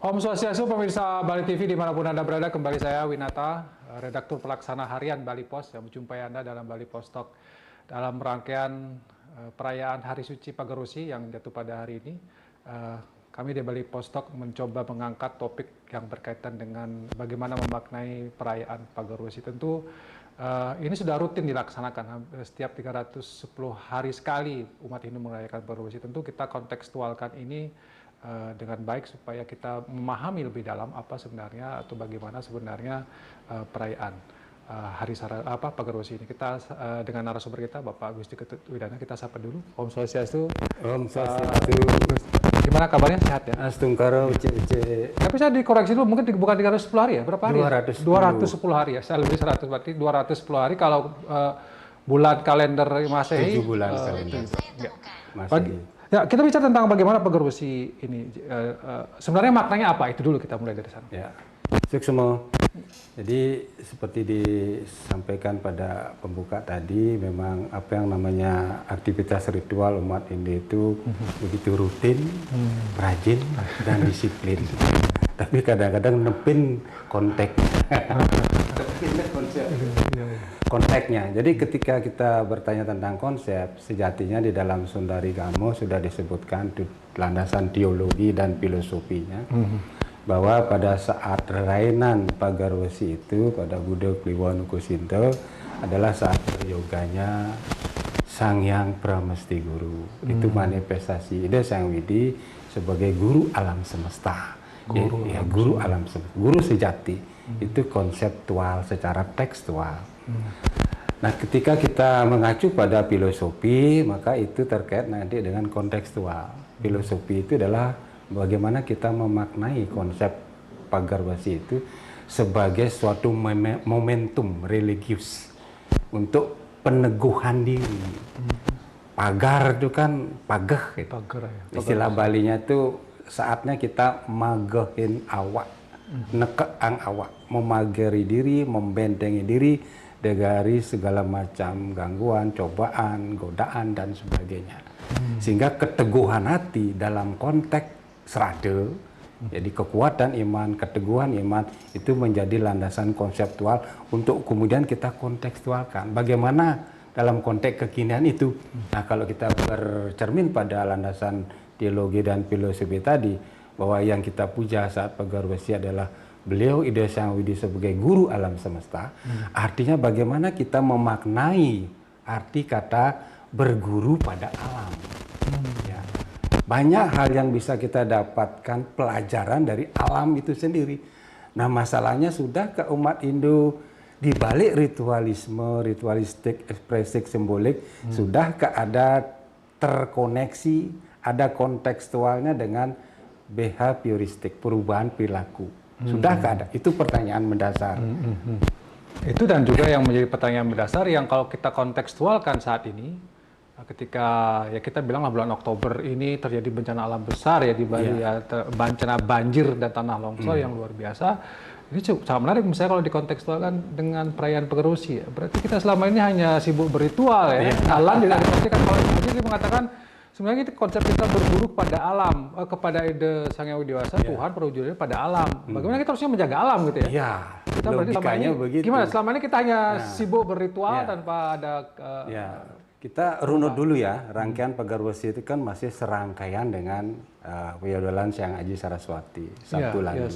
Om Swastiastu, pemirsa Bali TV dimanapun Anda berada, kembali saya Winata, redaktur pelaksana harian Bali Pos yang menjumpai Anda dalam Bali Pos Talk dalam rangkaian perayaan Hari Suci Pagarwesi yang jatuh pada hari ini. Kami di Bali Pos Talk mencoba mengangkat topik yang berkaitan dengan bagaimana memaknai perayaan Pagarwesi. Tentu ini sudah rutin dilaksanakan setiap 310 hari sekali umat Hindu merayakan Pagarwesi. Tentu kita kontekstualkan ini dengan baik supaya kita memahami lebih dalam apa sebenarnya atau bagaimana sebenarnya perayaan Hari Pagarwesi ini. Kita dengan narasumber kita Bapak Gusti Ketut Widana, kita sapa dulu. Om Swastiastu. Om Swastiastu. Gimana kabarnya, sehat ya? Astungkara uce. Tapi saya dikoreksi dulu, mungkin bukan 310 hari ya? Berapa hari? 210 hari ya. Saya lebih 100, berarti 210 hari kalau bulan kalender Masehi. 7 bulan kalender. Masehi. Ya, kita bicara tentang bagaimana Pagarwesi ini. Sebenarnya maknanya apa? Itu dulu kita mulai dari sana. Ya, Suksmo. Jadi seperti disampaikan pada pembuka tadi, memang apa yang namanya aktivitas ritual umat Hindu itu begitu rutin, rajin, dan disiplin. Tapi kadang-kadang nepin konteksnya. Jadi ketika kita bertanya tentang konsep, sejatinya di dalam Sundarigamo sudah disebutkan landasan teologi dan filosofinya, bahwa pada saat rerainan Pagarwesi itu pada Buddha Kliwon Kusinto adalah saat yoganya Sang Hyang Pramesti Guru. Itu manifestasi Ida Sang Widi sebagai guru alam semesta. Guru alam semesta, guru sejati. Itu konseptual secara tekstual. Nah, ketika kita mengacu pada filosofi, maka itu terkait nanti dengan kontekstual. Filosofi itu adalah bagaimana kita memaknai konsep Pagarwesi itu sebagai suatu momentum religius untuk peneguhan diri. Pagar itu kan pageh gitu. Istilah Balinya itu saatnya kita magehin awak, nekeang awak, memagari diri, membentengi diri dari segala macam gangguan, cobaan, godaan, dan sebagainya. Sehingga keteguhan hati dalam konteks serade, jadi kekuatan iman, keteguhan iman itu menjadi landasan konseptual untuk kemudian kita kontekstualkan. Bagaimana dalam konteks kekinian itu? Nah, kalau kita bercermin pada landasan teologi dan filosofi tadi, bahwa yang kita puja saat Pagarwesi adalah beliau Ida Sang Widi sebagai guru alam semesta, artinya bagaimana kita memaknai arti kata berguru pada alam. Ya. Banyak hal yang bisa kita dapatkan pelajaran dari alam itu sendiri. Nah, masalahnya sudah ke umat Hindu di balik ritualisme, ritualistik, ekspresik, simbolik, sudah ada terkoneksi, ada kontekstualnya dengan behavioristik, perubahan perilaku. Sudahkah ada? Itu pertanyaan mendasar. Itu dan juga yang menjadi pertanyaan mendasar yang kalau kita kontekstualkan saat ini, ketika ya kita bilanglah bulan Oktober ini terjadi bencana alam besar ya di Bali, bencana banjir dan tanah longsor yang luar biasa. Ini sangat menarik misalnya kalau dikontekstualkan dengan perayaan Pagarwesi. Ya. Berarti kita selama ini hanya sibuk berritual ya. Alam tidak dipastikan. Kalau dia mengatakan sebenarnya itu konsep kita berguru pada alam, kepada Ida Sang Hyang Widiwasa, Tuhan perwujudannya pada alam. Bagaimana kita harusnya menjaga alam gitu ya? Iya, kita berarti selama ini begitu. Gimana? Selama ini kita hanya sibuk berritual tanpa ada kita runut dulu ya, rangkaian Pagarwesi itu kan masih serangkaian dengan Wiyodolan Syang Aji Saraswati, Sabtu lalu.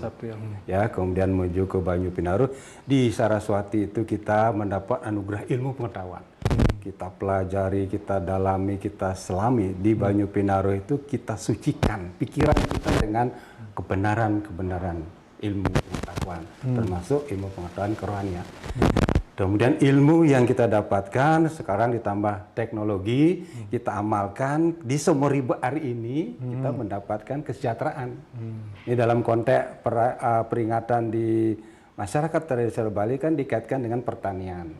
Ya, kemudian menuju ke Banyu Pinaru. Di Saraswati itu kita mendapat anugerah ilmu pengetahuan. Kita pelajari, kita dalami, kita selami. Di Banyu Pinaru itu kita sucikan pikiran kita dengan kebenaran-kebenaran ilmu pengetahuan, termasuk ilmu pengetahuan kerohanian. Kemudian ilmu yang kita dapatkan sekarang ditambah teknologi, kita amalkan di Somoriba hari ini, kita mendapatkan kesejahteraan. Ini dalam konteks peringatan di masyarakat tradisional Bali kan dikaitkan dengan pertanian.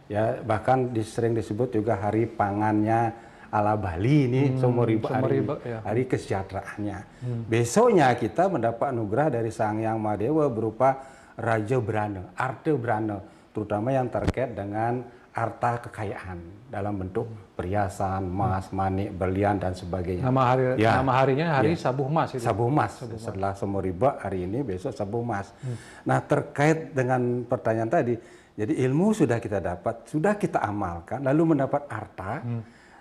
Ya, bahkan sering disebut juga hari pangannya ala Bali ini, Somoriba hari kesejahteraannya. Besoknya kita mendapat anugerah dari Sang Hyang Mahadewa berupa Raja Brana, Arte Brana, terutama yang terkait dengan harta kekayaan dalam bentuk perhiasan, emas, manik, berlian dan sebagainya. Nama harinya hari Sabuh Mas itu. Sabuh Mas. Setelah semua riba hari ini besok Sabuh Mas. Nah, terkait dengan pertanyaan tadi, jadi ilmu sudah kita dapat, sudah kita amalkan, lalu mendapat harta.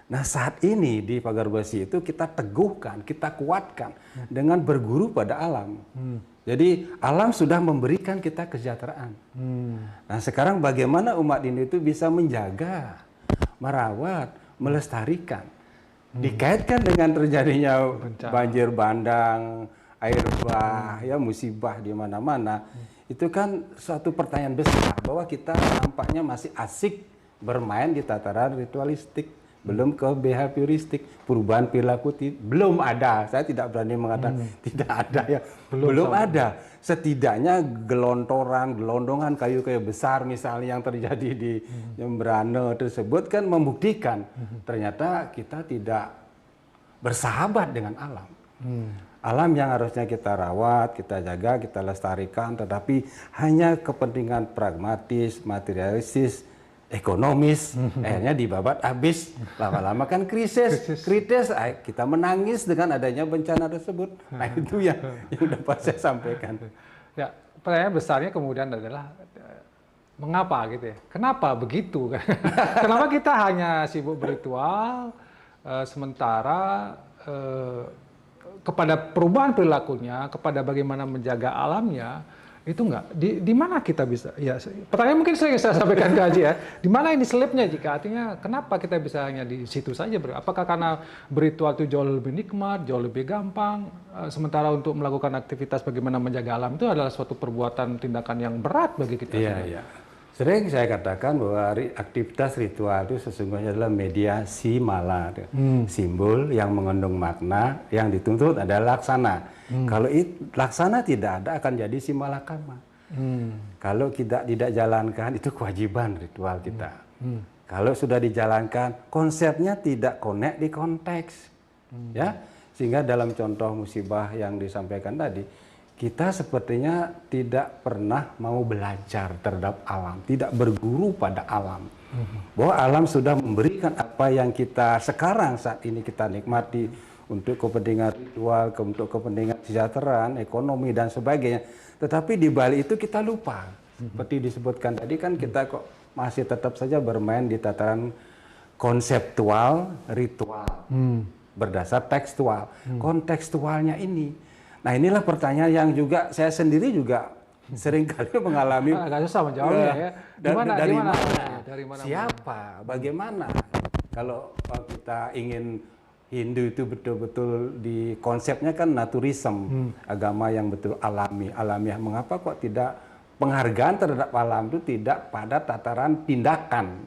Nah, saat ini di Pagar Besi itu kita teguhkan, kita kuatkan dengan berguru pada alam. Jadi alam sudah memberikan kita kesejahteraan. Nah, sekarang bagaimana umat Hindu itu bisa menjaga, merawat, melestarikan. Dikaitkan dengan terjadinya banjir bandang, air bah, ya musibah di mana-mana. Itu kan suatu pertanyaan besar bahwa kita nampaknya masih asik bermain di tataran ritualistik. Belum ke behavioristik, perubahan perilaku belum ada. Saya tidak berani mengatakan tidak ada ya. Belum ada. Setidaknya gelondongan kayu-kayu besar misalnya yang terjadi di Jembrana tersebut kan membuktikan ternyata kita tidak bersahabat dengan alam. Alam yang harusnya kita rawat, kita jaga, kita lestarikan, tetapi hanya kepentingan pragmatis, materialistis, ekonomis, akhirnya dibabat habis. Lama-lama kan kritis, kita menangis dengan adanya bencana tersebut. Nah, itu yang dapat saya sampaikan. Ya, pertanyaan besarnya kemudian adalah mengapa gitu ya? Kenapa begitu? Kenapa kita hanya sibuk berritual, sementara kepada perubahan perilakunya, kepada bagaimana menjaga alamnya, itu enggak. Di mana kita bisa? Ya, pertanyaan mungkin saya sampaikan ke Haji ya. Di mana ini selipnya jika artinya kenapa kita bisa hanya di situ saja? Apakah karena berritual itu jauh lebih nikmat, jauh lebih gampang, sementara untuk melakukan aktivitas bagaimana menjaga alam itu adalah suatu perbuatan tindakan yang berat bagi kita? Iya. Sering saya katakan bahwa aktivitas ritual itu sesungguhnya adalah mediasi mala, simbol yang mengandung makna, yang dituntut adalah laksana. Kalau laksana tidak ada akan jadi simalakama. Kalau kita tidak jalankan itu kewajiban ritual kita. Kalau sudah dijalankan konsepnya tidak connect di konteks, ya sehingga dalam contoh musibah yang disampaikan tadi kita sepertinya tidak pernah mau belajar terhadap alam, tidak berguru pada alam. Bahwa alam sudah memberikan apa yang kita sekarang saat ini kita nikmati untuk kepentingan ritual, untuk kepentingan kesejahteraan, ekonomi dan sebagainya. Tetapi di balik itu kita lupa. Seperti disebutkan tadi kan kita kok masih tetap saja bermain di tataran konseptual, ritual, berdasar tekstual. Kontekstualnya ini. Nah, inilah pertanyaan yang juga saya sendiri juga seringkali mengalami. Agak susah menjawabnya ya. Dari mana? Siapa? Bagaimana? Kalau kita ingin Hindu itu betul-betul di konsepnya kan naturism, agama yang betul alamiah. Mengapa kok tidak penghargaan terhadap alam itu tidak pada tataran tindakan,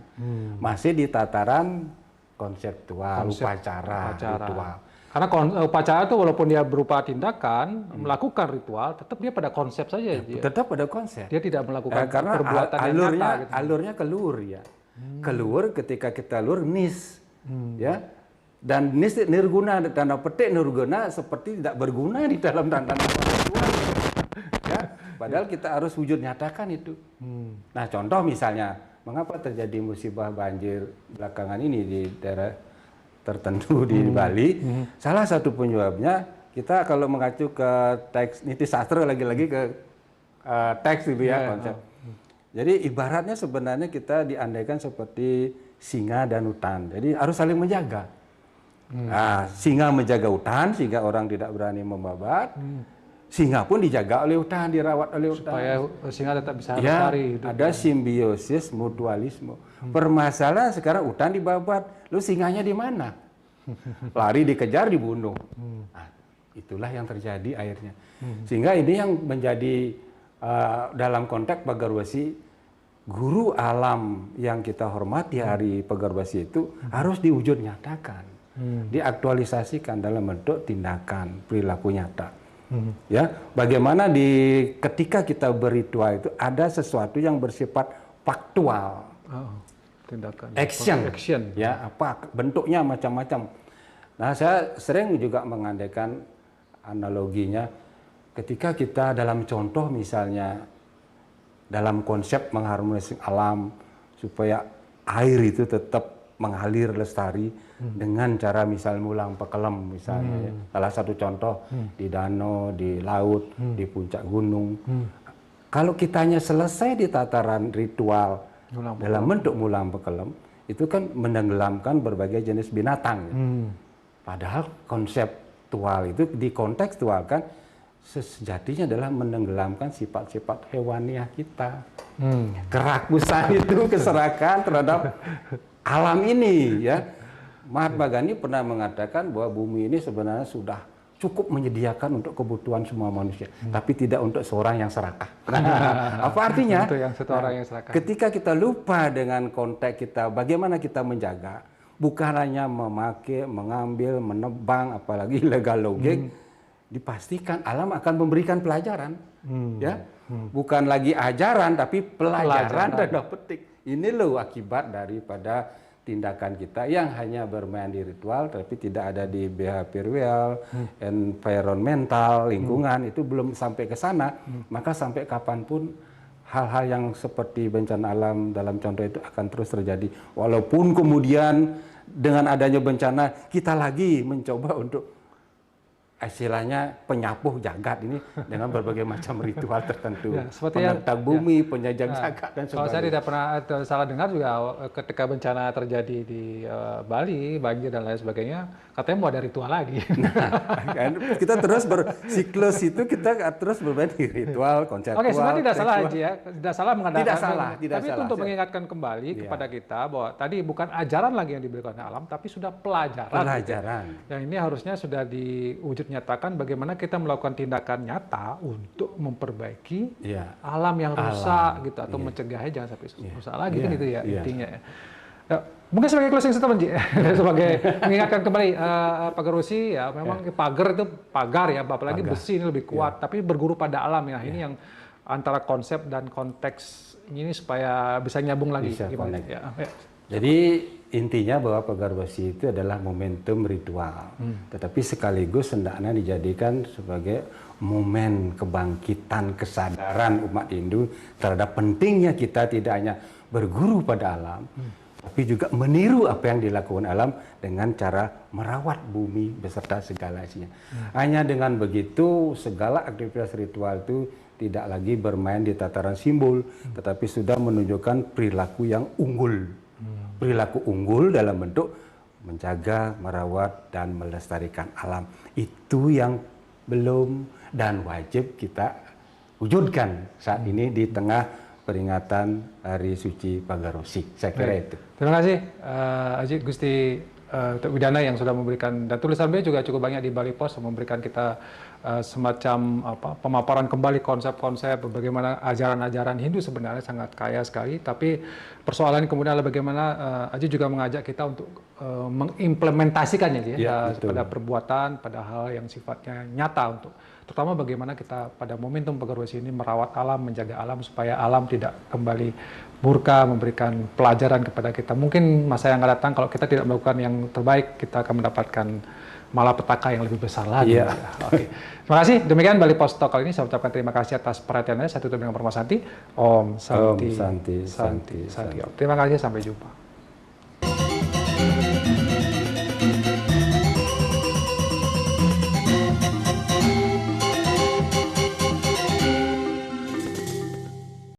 masih di tataran konseptual, upacara, ritual. Karena upacara itu walaupun dia berupa tindakan, melakukan ritual, tetap dia pada konsep saja. Tetap pada konsep. Dia tidak melakukan karena perbuatan yang nyata. Gitu. Alurnya keluar ya. Keluar ketika kita lur nis, ya. Dan nis nirguna, tanda petik nirguna seperti tidak berguna di dalam tanda ritual. Ya. Padahal kita harus wujud nyatakan itu. Nah, contoh misalnya, mengapa terjadi musibah banjir belakangan ini di daerah tertentu di Bali, salah satu penyebabnya kita kalau mengacu ke teks niti sastra lagi-lagi ke teks itu ya konsep. Jadi ibaratnya sebenarnya kita diandaikan seperti singa dan hutan. Jadi harus saling menjaga. Nah, singa menjaga hutan sehingga orang tidak berani membabat. Singa pun dijaga oleh hutan, dirawat oleh hutan. Supaya singa tetap bisa lestari. Ya, ada simbiosis mutualisme. Permasalahan sekarang hutan dibabat, lu singanya di mana? Lari dikejar, dibunuh. Nah, itulah yang terjadi akhirnya. Sehingga ini yang menjadi dalam konteks Pagar Besi, guru alam yang kita hormati hari Pagar Besi itu harus diwujud nyatakan, diaktualisasikan dalam bentuk tindakan perilaku nyata. Ya, bagaimana ketika kita berritual itu ada sesuatu yang bersifat faktual, tindakan, action, ya apa bentuknya macam-macam. Nah, saya sering juga mengandaikan analoginya, ketika kita dalam contoh misalnya dalam konsep mengharmonisasi alam supaya air itu tetap mengalir lestari dengan cara misal mulang pekelem misalnya. Ya. Salah satu contoh di danau, di laut, di puncak gunung. Kalau kitanya selesai di tataran ritual dalam bentuk mulang pekelem, itu kan menenggelamkan berbagai jenis binatang. Ya. Padahal konseptual itu dikontekstualkan sejatinya adalah menenggelamkan sifat-sifat hewaniah kita. Kerakusan itu, keserakahan terhadap alam ini. Ya, Mahatma Gandhi pernah mengatakan bahwa bumi ini sebenarnya sudah cukup menyediakan untuk kebutuhan semua manusia, tapi tidak untuk seorang yang serakah. Nah, apa artinya? Untuk yang satu orang yang serakah. Ketika kita lupa dengan konteks kita, bagaimana kita menjaga, bukan hanya memakai, mengambil, menebang, apalagi legal logging, dipastikan alam akan memberikan pelajaran, ya, bukan lagi ajaran, tapi pelajaran tanda petik. Ini loh akibat daripada tindakan kita yang hanya bermain di ritual, tapi tidak ada di behavioral, environmental, lingkungan, itu belum sampai ke sana, maka sampai kapanpun hal-hal yang seperti bencana alam dalam contoh itu akan terus terjadi. Walaupun kemudian dengan adanya bencana, kita lagi mencoba untuk istilahnya penyapuh jagat ini dengan berbagai macam ritual tertentu. Ya, penentang bumi, penjajah jagat, dan sebagainya. Kalau saya tidak pernah salah dengar juga ketika bencana terjadi di Bali, banjir dan lain sebagainya, katanya mau ada ritual lagi. Nah, kan kita terus bersiklus itu, kita terus bermain di ritual, konseptual. Oke, sebenarnya tidak salah Haji ya, tidak salah mengadakan. Tidak salah, tapi itu untuk mengingatkan kembali kepada kita bahwa tadi bukan ajaran lagi yang diberikan oleh alam, tapi sudah pelajaran. Pelajaran. Yang ini harusnya sudah diwujud nyatakan bagaimana kita melakukan tindakan nyata untuk memperbaiki alam yang rusak gitu, atau mencegahnya jangan sampai rusak lagi kan itu ya intinya ya. Mungkin sebagai closing statement sebagai mengingatkan kembali Pak Garusi ya, memang pagar itu pagar ya, apalagi besi ini lebih kuat, tapi berguru pada alam ya. Ini yang antara konsep dan konteks ini supaya bisa nyambung lagi gimana ya. Jadi intinya bahwa pagar besi itu adalah momentum ritual, tetapi sekaligus hendaknya dijadikan sebagai momen kebangkitan kesadaran umat Hindu terhadap pentingnya kita tidak hanya berguru pada alam, tapi juga meniru apa yang dilakukan alam dengan cara merawat bumi beserta segala isinya. Hanya dengan begitu segala aktivitas ritual itu tidak lagi bermain di tataran simbol, tetapi sudah menunjukkan perilaku yang unggul. Perilaku unggul dalam bentuk menjaga, merawat, dan melestarikan alam. Itu yang belum dan wajib kita wujudkan saat ini di tengah peringatan Hari Suci Pagarosi. Saya kira itu. Terima kasih Haji Gusti Widana yang sudah memberikan, dan tulisan beliau juga cukup banyak di Bali Post, memberikan kita semacam pemaparan kembali konsep-konsep bagaimana ajaran-ajaran Hindu sebenarnya sangat kaya sekali, tapi persoalan kemudian adalah bagaimana Haji juga mengajak kita untuk mengimplementasikannya pada perbuatan, pada hal yang sifatnya nyata, untuk terutama bagaimana kita pada momentum Pagarosi ini merawat alam, menjaga alam supaya alam tidak kembali murka, memberikan pelajaran kepada kita. Mungkin masa yang akan datang kalau kita tidak melakukan yang terbaik, kita akan mendapatkan malapetaka yang lebih besar lagi. Oke. Terima kasih. Demikian Bali Post Talk kali ini. Saya ucapkan terima kasih atas perhatiannya. Saya tutup dengan Perma Santi. Om Santi. Om Santi. Santi. Terima kasih. Sampai jumpa.